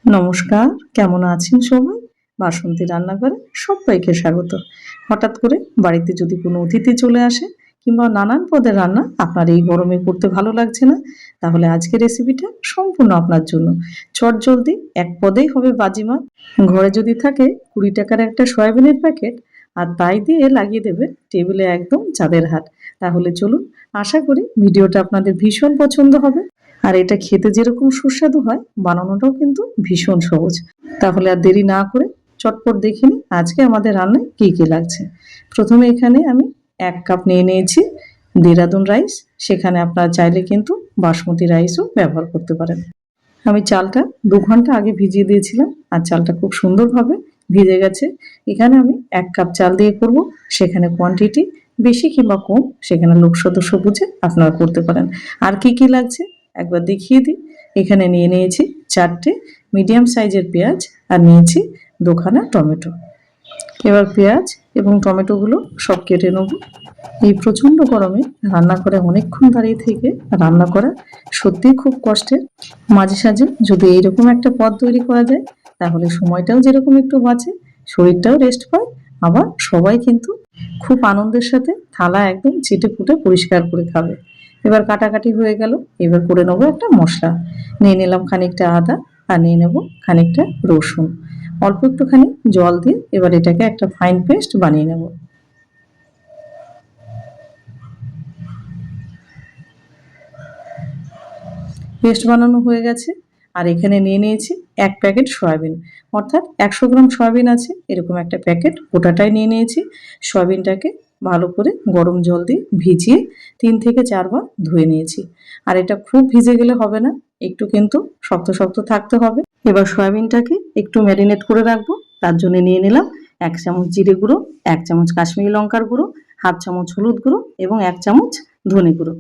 নমস্কার, কেমন আছেন সবাই? বাসন্তী রান্নাঘরে সবাইকে স্বাগত। হঠাৎ করে বাড়িতে যদি কোনো অতিথি চলে আসে কিংবা নানান পদের রান্না আপনার এই গরমে করতে ভালো লাগছে না, তাহলে আজকের রেসিপিটা সম্পূর্ণ আপনার জন্য। চটজলদি এক পদেই হবে বাজিমাত। ঘরে যদি থাকে 20 টাকার একটা সয়াবিনের প্যাকেট আর তাই দিয়ে লাগিয়ে দেবে টেবিলে একদম চাঁদের হাট। তাহলে চলুন, আশা করি ভিডিওটা আপনাদের ভীষণ পছন্দ হবে। আর এটা খেতে যেরকম সুস্বাদু হয়, বানানোটাও কিন্তু ভীষণ সহজ। তাহলে আর দেরি না করে চটপট দেখে নিই আজকে আমাদের রান্নায় কী কী লাগছে। প্রথমে এখানে আমি 1 কাপ নিয়ে নিয়েছি দেরাদুন রাইস। সেখানে আপনারা চাইলে কিন্তু বাসমতি রাইসও ব্যবহার করতে পারেন। আমি চালটা 2 ঘন্টা আগে ভিজিয়ে দিয়েছিলাম আর চালটা খুব সুন্দরভাবে ভিজে গেছে। এখানে আমি 1 কাপ চাল দিয়ে করব। সেখানে কোয়ান্টিটি বেশি কিংবা কম সেখানে লোক সদস্য বুঝে আপনারা করতে পারেন। আর কি কি লাগছে একবার দেখিয়ে দিই। এখানে নিয়ে নিয়েছি 4টে মিডিয়াম সাইজের পেঁয়াজ আর নিয়েছি 2খানা টমেটো। এবার পেঁয়াজ এবং টমেটোগুলো সব কেটে নেব। এই প্রচণ্ড গরমে রান্না করে অনেকক্ষণ দাঁড়িয়ে থেকে রান্না করা সত্যিই খুব কষ্টের। মাঝে সাঝে যদি এইরকম একটা পদ তৈরি করা যায় তাহলে সময়টাও যেরকম একটু বাঁচে, শরীরটাও রেস্ট পায়, আবার সবাই কিন্তু খুব আনন্দের সাথে থালা একদম চেটে ফুটে পরিষ্কার করে খাবে। এবার কাটাকাটি হয়ে গেল। এবার করে নেবো একটা মশলা। নিয়ে নিলাম খানিকটা আদা আর নিয়ে নেব খানিকটা রসুন। অল্প একটুখানি জল দিয়ে এবার এটাকে একটা ফাইন পেস্ট বানিয়ে নেব। পেস্ট বানানো হয়ে গেছে। আর এখানে নিয়ে নিয়েছি 1 প্যাকেট সয়াবিন, অর্থাৎ 100 গ্রাম সয়াবিন আছে এরকম একটা প্যাকেট গোটাটাই নিয়ে নিয়েছি। সয়াবিনটাকে ভালো করে গরম জল দিয়ে ভিজিয়ে 3 থেকে 4 বার ধুয়ে নিয়েছি। আর এটা খুব ভিজে গেলে হবে না, একটু কিন্তু শক্ত শক্ত থাকতে হবে। এবার সয়াবিনটাকে একটু ম্যারিনেট করে রাখবো। তার জন্য নিয়ে নিলাম 1 চামচ জিরে গুঁড়ো, 1 চামচ কাশ্মীরি লঙ্কার গুঁড়ো, হাফ চামচ হলুদ গুঁড়ো এবং 1 চামচ ধনে গুঁড়ো।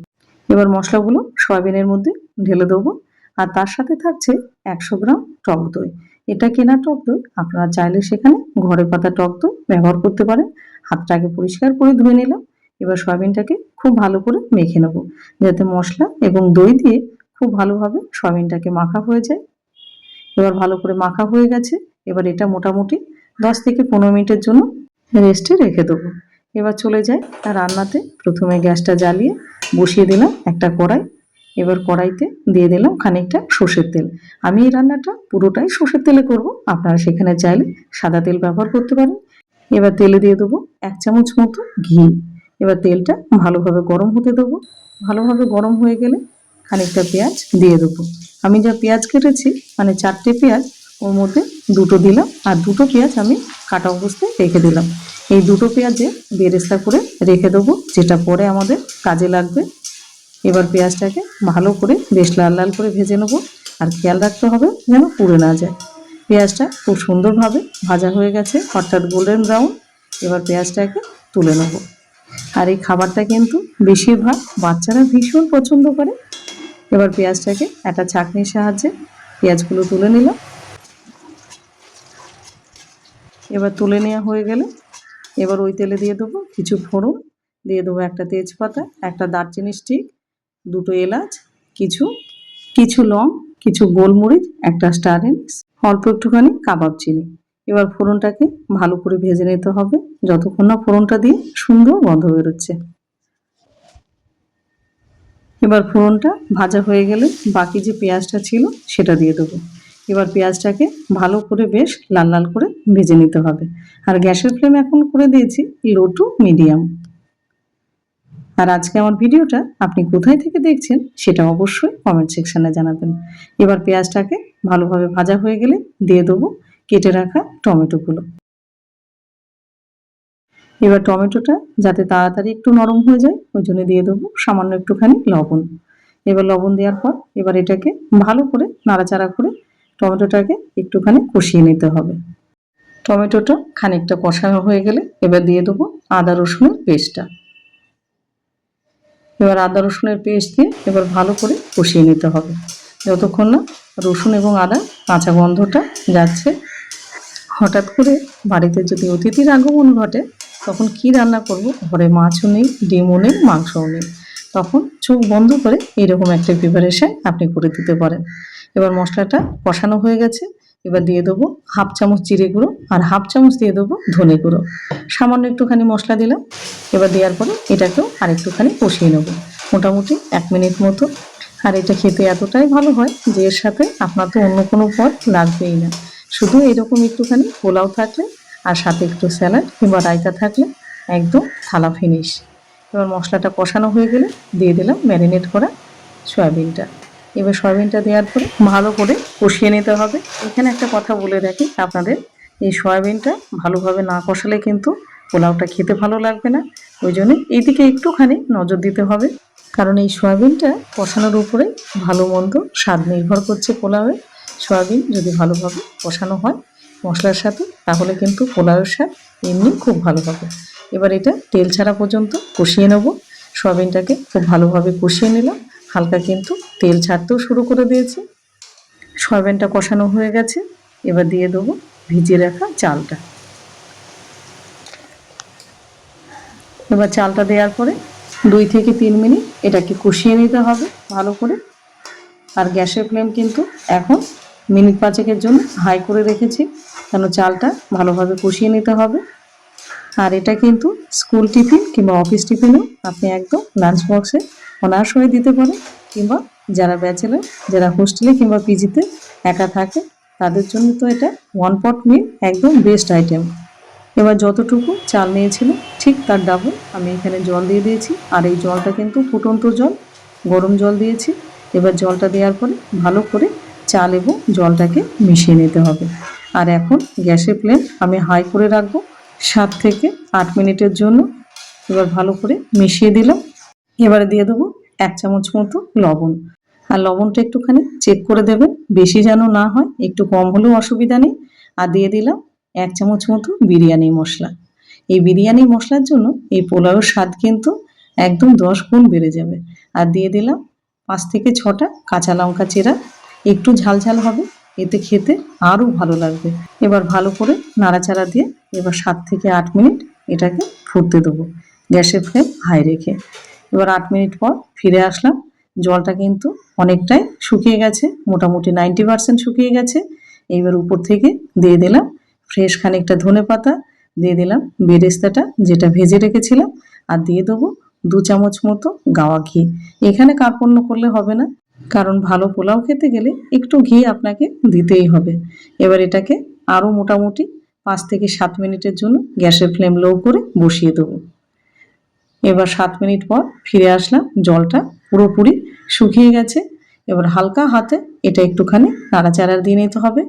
এবার মশলাগুলো সয়াবিনের মধ্যে ঢেলে দেবো। আর তার সাথে থাকছে 100 গ্রাম টক দই। এটা কেনা টক দই, আপনারা চাইলে সেখানে ঘরে পাতা টক দই ব্যবহার করতে পারেন। হাতটা আগে পরিষ্কার করে ধুয়ে নিলাম। এবার সয়াবিনটাকে খুব ভালো করে মেখে নেব, যাতে মশলা এবং দই দিয়ে খুব ভালোভাবে সয়াবিনটাকে মাখা হয়ে যায়। এবার ভালো করে মাখা হয়ে গেছে। এবার এটা মোটামুটি 10 থেকে 15 মিনিটের জন্য রেস্টে রেখে দেবো। এবার চলে যাই রান্নাতে। প্রথমে গ্যাসটা জ্বালিয়ে বসিয়ে দিলাম একটা কড়াই। এবার কড়াইতে দিয়ে দিলাম খানিকটা সর্ষের তেল। আমি এই রান্নাটা পুরোটাই সর্ষের তেলে করব, আপনারা সেখানে চাইলে সাদা তেল ব্যবহার করতে পারেন। এবার তেলে দিয়ে দেবো 1 চামচ মতো ঘি। এবার তেলটা ভালোভাবে গরম হতে দেবো। ভালোভাবে গরম হয়ে গেলে খানিকটা পেঁয়াজ দিয়ে দেবো। আমি যা পেঁয়াজ কেটেছি মানে 4টে পেঁয়াজ, ওর মধ্যে 2টো দিলাম আর 2টো পেঁয়াজ আমি কাটা অবস্থায় রেখে দিলাম। এই 2টো পেঁয়াজে বেরেস্তা করে রেখে দেবো, যেটা পরে আমাদের কাজে লাগবে। এবার পেঁয়াজটাকে ভালো করে বেশ লাল লাল করে ভেজে নেবো। আর খেয়াল রাখতে হবে যেন পুড়ে না যায়। পেঁয়াজটা খুব সুন্দরভাবে ভাজা হয়ে গেছে, অর্থাৎ গোল্ডেন ব্রাউন। এবার পেঁয়াজটাকে তুলে নেব। আর এই খাবারটা কিন্তু বেশিরভাগ বাচ্চারা ভীষণ পছন্দ করে। এবার পেঁয়াজটাকে একটা ছাঁকনির সাহায্যে পেঁয়াজগুলো তুলে নিলাম। এবার তুলে নেওয়া হয়ে গেলে এবার ওই তেলে দিয়ে দেবো কিছু ফোড়ন, দিয়ে দেবো একটা তেজপাতা, একটা দারচিনি স্টিক, 2টো এলাচ, কিছু কিছু লং, কিছু গোলমরিচ, একটা স্টার এনিস, অল্প একটুখানি কাবাব চিনি। এবার ফোড়নটাকে ভালো করে ভেজে নিতে হবে যতক্ষণ না ফোড়নটা দিয়ে সুন্দর গন্ধ বেরোচ্ছে। এবার ফোড়নটা ভাজা হয়ে গেলে বাকি যে পেঁয়াজটা ছিল সেটা দিয়ে দেবো। এবার পেঁয়াজটাকে ভালো করে বেশ লাল লাল করে ভেজে নিতে হবে। আর গ্যাসের ফ্লেম এখন করে দিয়েছি লো টু মিডিয়াম। আর আজকে আমার ভিডিওটা আপনি কোথায় থেকে দেখছেন সেটা অবশ্যই কমেন্ট সেকশনে জানাবেন। এবার পেঁয়াজটাকে ভালোভাবে ভাজা হয়ে গেলে দিয়ে দেবো কেটে রাখা টমেটোগুলো। এবার টমেটোটা যাতে তাড়াতাড়ি একটু নরম হয়ে যায় ওই জন্য দিয়ে দেবো সামান্য একটুখানি লবণ। এবার লবণ দেওয়ার পর এবার এটাকে ভালো করে নাড়াচাড়া করে টমেটোটাকে একটুখানি কষিয়ে নিতে হবে। টমেটোটা খানিকটা কষানো হয়ে গেলে এবার দিয়ে দেবো আদা রসুনের পেস্টটা। এবার আদা রসুনের পেস্ট দিয়ে এবার ভালো করে কষিয়ে নিতে হবে যতক্ষণ না রসুন এবং আদা কাঁচা গন্ধটা যাচ্ছে। হঠাৎ করে বাড়িতে যদি অতিথির আগমন ঘটে তখন কি রান্না করব, ঘরে মাছও নেই, ডিমও নেই, মাংসও নেই, তখন চোখ বন্ধ করে এরকম একটা প্রিপারেশন আপনি করে দিতে পারেন। এবার মশলাটা কষানো হয়ে গেছে। এবার দিয়ে দেবো হাফ চামচ জিরে গুঁড়ো আর হাফ চামচ দিয়ে দেবো ধনে গুঁড়ো, সামান্য একটুখানি মশলা দিলাম। এবার দেওয়ার পরে এটাকেও আরেকটুখানি কষিয়ে নেবো মোটামুটি 1 মিনিট মতো। আর এটা খেতে এতটাই ভালো হয় যে এর সাথে আপনার তো অন্য কোনো পদ লাগবেই না, শুধু এরকম একটুখানি পোলাও থাকলে আর সাথে একটু স্যালাড কিংবা রায়তা থাকলে একদম থালা ফিনিশ। এবার মশলাটা কষানো হয়ে গেলে দিয়ে দিলাম ম্যারিনেট করা সয়াবিনটা। এবার সয়াবিনটা দেওয়ার পরে ভালো করে কষিয়ে নিতে হবে। এখানে একটা কথা বলে রাখি আপনাদের, এই সয়াবিনটা ভালোভাবে না কষালে কিন্তু পোলাওটা খেতে ভালো লাগবে না। ওই জন্য এইদিকে একটুখানি নজর দিতে হবে, কারণ এই সয়াবিনটা কষানোর উপরে ভালো মন্দ স্বাদ নির্ভর করছে পোলাওয়ে। সয়াবিন যদি ভালোভাবে কষানো হয় মশলার সাথে তাহলে কিন্তু পোলাওয়ের স্বাদ এমনি খুব ভালো হবে। এবার এটা তেল ছাড়া পর্যন্ত কষিয়ে নেব। সয়াবিনটাকে খুব ভালোভাবে কষিয়ে নিলাম, হালকা কিন্তু তেল ছাড়তেও শুরু করে দিয়েছে। সয়াবিনটা কষানো হয়ে গেছে, এবার দিয়ে দেবো ভিজিয়ে রাখা চালটা। এবার চালটা দেওয়ার পরে 2 থেকে 3 মিনিট এটাকে কষিয়ে নিতে হবে ভালো করে। আর গ্যাসের ফ্লেম কিন্তু এখন মিনিট 5 জন্য হাই করে রেখেছি, কেন চালটা ভালোভাবে কষিয়ে নিতে হবে। আর এটা কিন্তু স্কুল টিফিন কিংবা অফিস টিফিনেও আপনি একদম লাঞ্চ বক্সে অনায়াস হয়ে দিতে পারেন, কিংবা যারা ব্যাচেলার, যারা হোস্টেলে কিংবা পিজিতে একা থাকে তাদের জন্য তো এটা 1 পট মিল একদম বেস্ট আইটেম। এবার যতটুকু চাল নিয়েছিলাম ঠিক তার ডাবল আমি এখানে জল দিয়ে দিয়েছি। আর এই জলটা কিন্তু ফুটন্ত জল, গরম জল দিয়েছি। এবার জলটা দেওয়ার পরে ভালো করে চাল এবং জলটাকে মিশিয়ে নিতে হবে। আর এখন গ্যাসের ফ্লেম আমি হাই করে রাখবো 7 থেকে 8 মিনিটের জন্য। এবার ভালো করে মিশিয়ে দিলাম। এবারে দিয়ে দেবো 1 চামচ মতো লবণ। আর লবণটা একটুখানি চেক করে দেবেন, বেশি যেন না হয়, একটু কম হলেও অসুবিধা নেই। আর দিয়ে দিলাম 1 চামচ মতো বিরিয়ানি মশলা। এই বিরিয়ানি মশলার জন্য এই পোলাওয়ের স্বাদ কিন্তু একদম 10 গুণ বেড়ে যাবে। আর দিয়ে দিলাম 5 থেকে 6টা কাঁচা লঙ্কা চেরা, একটু ঝাল ঝাল হবে, এতে খেতে আরও ভালো লাগবে। এবার ভালো করে নাড়াচাড়া দিয়ে এবার 7 থেকে 8 মিনিট এটাকে ফুটতে দেবো গ্যাসের ফ্লেম হাই রেখে। এবার 8 মিনিট পর ফিরে আসলাম। জলটা কিন্তু অনেকটাই শুকিয়ে গেছে, মোটামুটি 90% শুকিয়ে গেছে। এইবার উপর থেকে দিয়ে দিলাম ফ্রেশ খানিকটা ধনেপাতা, দিয়ে দিলাম বেরেস্তাটা যেটা ভেজে রেখেছিলাম, আর দিয়ে দেবো 2 চামচ মতো গাওয়া ঘি। এখানে কার্পণ্য করলে হবে না, কারণ ভালো পোলাও খেতে গেলে একটু ঘি আপনাকে দিতেই হবে। এবার এটাকে আরও মোটামুটি 5 থেকে 7 মিনিটের জন্য গ্যাসের ফ্লেম লো করে বসিয়ে দেবো। এবার 7 মিনিট পর ফিরে আসলাম, জলটা পুরোপুরি শুকিয়ে গেছে। এবার হালকা হাতে এটা একটুখানি নাড়াচাড়া দিয়ে নিতে হবে।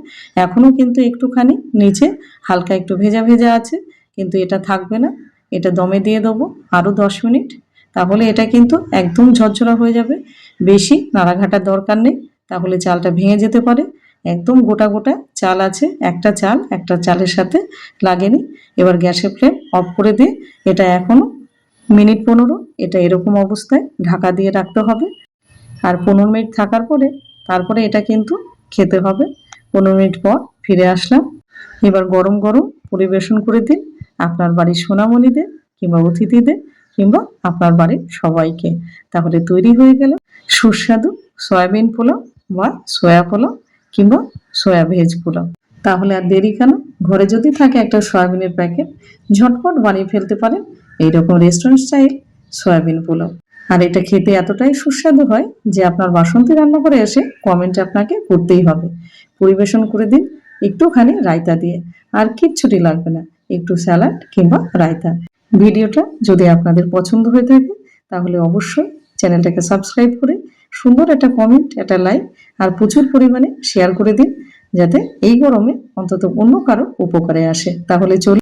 এখনও কিন্তু একটুখানি নিচে হালকা একটু ভেজা ভেজা আছে, কিন্তু এটা থাকবে না। এটা দমে দিয়ে দেবো আরও 10 মিনিট, তাহলে এটা কিন্তু একদম ঝরঝরা হয়ে যাবে। বেশি নাড়াঘাটার দরকার নেই, তাহলে চালটা ভেঙে যেতে পারে। একদম গোটা গোটা চাল আছে, একটা চাল একটা চালের সাথে লাগেনি। এবার গ্যাসের ফ্লেম অফ করে দিয়ে এটা এখনও মিনিট 15 এটা এরকম অবস্থায় ঢাকা দিয়ে রাখতে হবে। আর 15 মিনিট থাকার পরে তারপরে এটা কিন্তু খেতে হবে। 15 মিনিট পর ফিরে আসলাম। এবার গরম গরম পরিবেশন করে দিন আপনার বাড়ির সোনামণিদের কিংবা অতিথিদের কিংবা আপনার বাড়ির সবাইকে। তাহলে তৈরি হয়ে গেল সুস্বাদু সয়াবিন পোলাও বা সয়া পোলাও কিংবা সয়া ভেজ পোলাও। তাহলে আর দেরি কেন, ঘরে যদি থাকে একটা সয়াবিনের প্যাকেট, ঝটপট বানিয়ে ফেলতে পারেন এইরকম রেস্টুরেন্ট স্টাইল সয়াবিন পোলাও। আর এটা খেতে এতটাই সুস্বাদু হয় যে আপনার বাসন্তী রান্না করে এসে কমেন্ট আপনাকে করতেই হবে। পরিবেশন করে দিন একটুখানি রায়তা দিয়ে, আর কিচ্ছুটি লাগবে না, একটু স্যালাড কিংবা রায়তা। ভিডিওটা যদি আপনাদের পছন্দ হয়ে থাকে তাহলে অবশ্যই চ্যানেলটাকে সাবস্ক্রাইব করে সুন্দর একটা কমেন্ট, একটা লাইক আর প্রচুর পরিমাণে শেয়ার করে দিন, যাতে এই গরমে অন্তত অন্য কারো উপকারে আসে। তাহলে চলুন